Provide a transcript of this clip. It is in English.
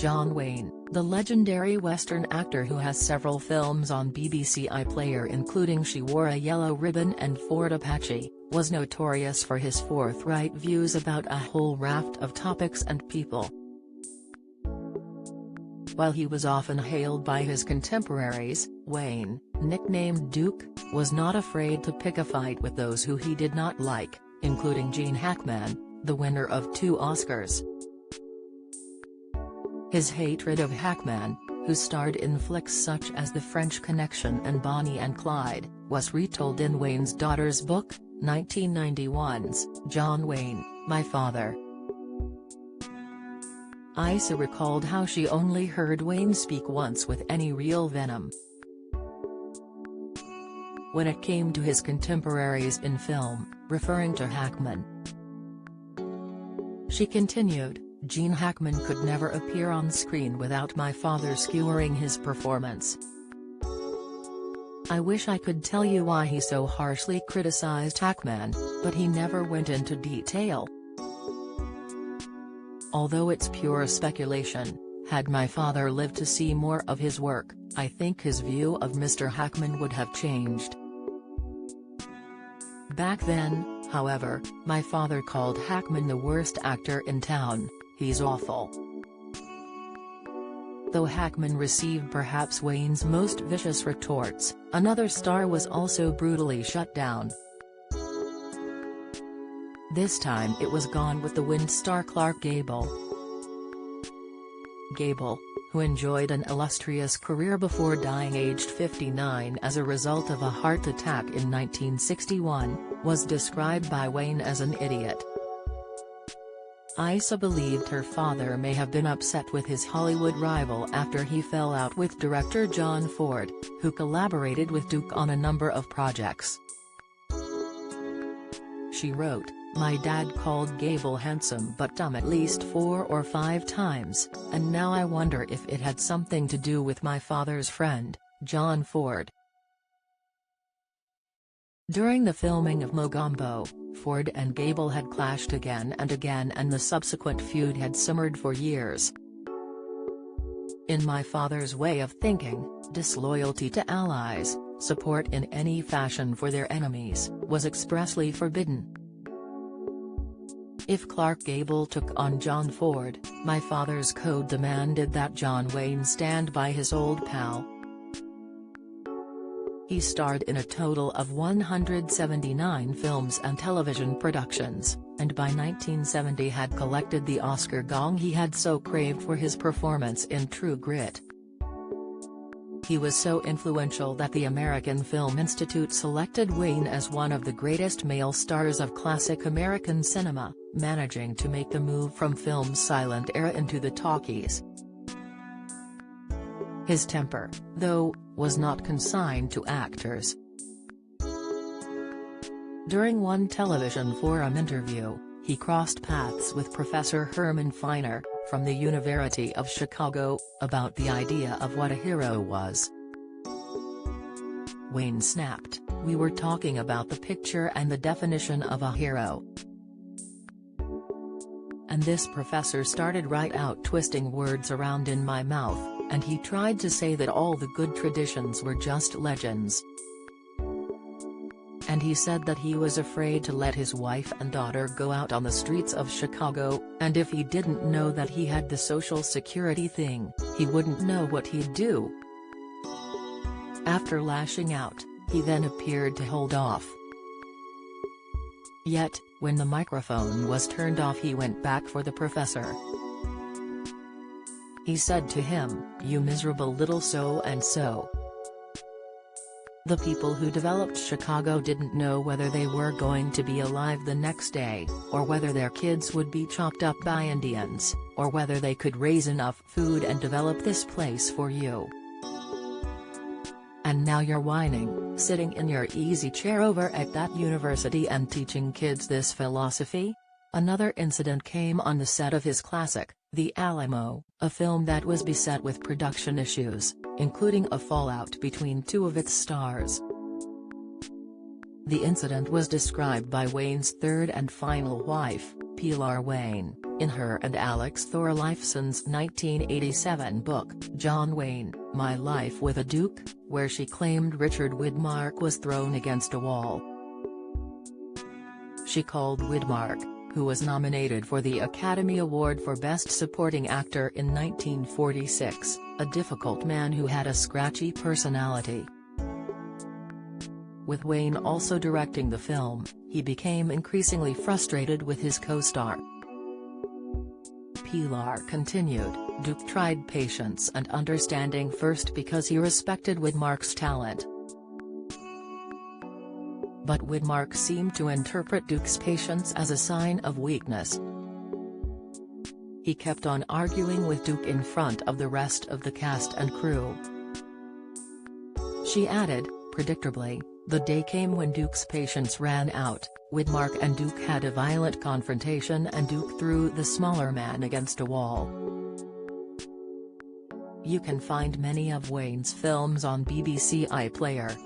John Wayne, the legendary Western actor who has several films on BBC iPlayer including She Wore a Yellow Ribbon and Fort Apache, was notorious for his forthright views about a whole raft of topics and people. While he was often hailed by his contemporaries, Wayne, nicknamed Duke, was not afraid to pick a fight with those who he did not like, including Gene Hackman, the winner of 2 Oscars. His hatred of Hackman, who starred in flicks such as The French Connection and Bonnie and Clyde, was retold in Wayne's daughter's book, 1991's John Wayne, My Father. Isa recalled how she only heard Wayne speak once with any real venom. When it came to his contemporaries in film, referring to Hackman. She continued, Gene Hackman could never appear on screen without my father skewering his performance. I wish I could tell you why he so harshly criticized Hackman, but he never went into detail. Although it's pure speculation, had my father lived to see more of his work, I think his view of Mr. Hackman would have changed. Back then, however, my father called Hackman the worst actor in town. He's awful. Though Hackman received perhaps Wayne's most vicious retorts, another star was also brutally shut down. This time it was Gone with the Wind star Clark Gable. Gable, who enjoyed an illustrious career before dying aged 59 as a result of a heart attack in 1961, was described by Wayne as an idiot. Isa believed her father may have been upset with his Hollywood rival after he fell out with director John Ford, who collaborated with Duke on a number of projects. She wrote, my dad called Gable handsome but dumb at least 4 or 5 times, and now I wonder if it had something to do with my father's friend, John Ford. During the filming of Mogambo, Ford and Gable had clashed again and the subsequent feud had simmered for years. In my father's way of thinking, disloyalty to allies, support in any fashion for their enemies, was expressly forbidden. If Clark Gable took on John Ford, my father's code demanded that John Wayne stand by his old pal. He starred in a total of 179 films and television productions, and by 1970 had collected the Oscar gong he had so craved for his performance in True Grit. He was so influential that the American Film Institute selected Wayne as one of the greatest male stars of classic American cinema, managing to make the move from film's silent era into the talkies. His temper, though, was not consigned to actors. During one television forum interview, he crossed paths with Professor Herman Feiner, from the University of Chicago, about the idea of what a hero was. Wayne snapped, we were talking about the picture and the definition of a hero. And this professor started right out twisting words around in my mouth, and he tried to say that all the good traditions were just legends. And he said that he was afraid to let his wife and daughter go out on the streets of Chicago, and if he didn't know that he had the Social Security thing, he wouldn't know what he'd do. After lashing out, he then appeared to hold off. Yet, when the microphone was turned off, he went back for the professor. He said to him, "You miserable little so-and-so. The people who developed Chicago didn't know whether they were going to be alive the next day, or whether their kids would be chopped up by Indians, or whether they could raise enough food and develop this place for you. And now you're whining, sitting in your easy chair over at that university and teaching kids this philosophy?" Another incident came on the set of his classic, The Alamo, a film that was beset with production issues, including a fallout between two of its stars. The incident was described by Wayne's third and final wife, Pilar Wayne, in her and Alex Thorleifsson's 1987 book, John Wayne, My Life with a Duke, where she claimed Richard Widmark was thrown against a wall. She called Widmark, who was nominated for the Academy Award for Best Supporting Actor in 1946, a difficult man who had a scratchy personality. With Wayne also directing the film, he became increasingly frustrated with his co-star. Pilar continued, Duke tried patience and understanding first because he respected Widmark's talent. But Widmark seemed to interpret Duke's patience as a sign of weakness. He kept on arguing with Duke in front of the rest of the cast and crew. She added, predictably, the day came when Duke's patience ran out. Widmark and Duke had a violent confrontation and Duke threw the smaller man against a wall. You can find many of Wayne's films on BBC iPlayer.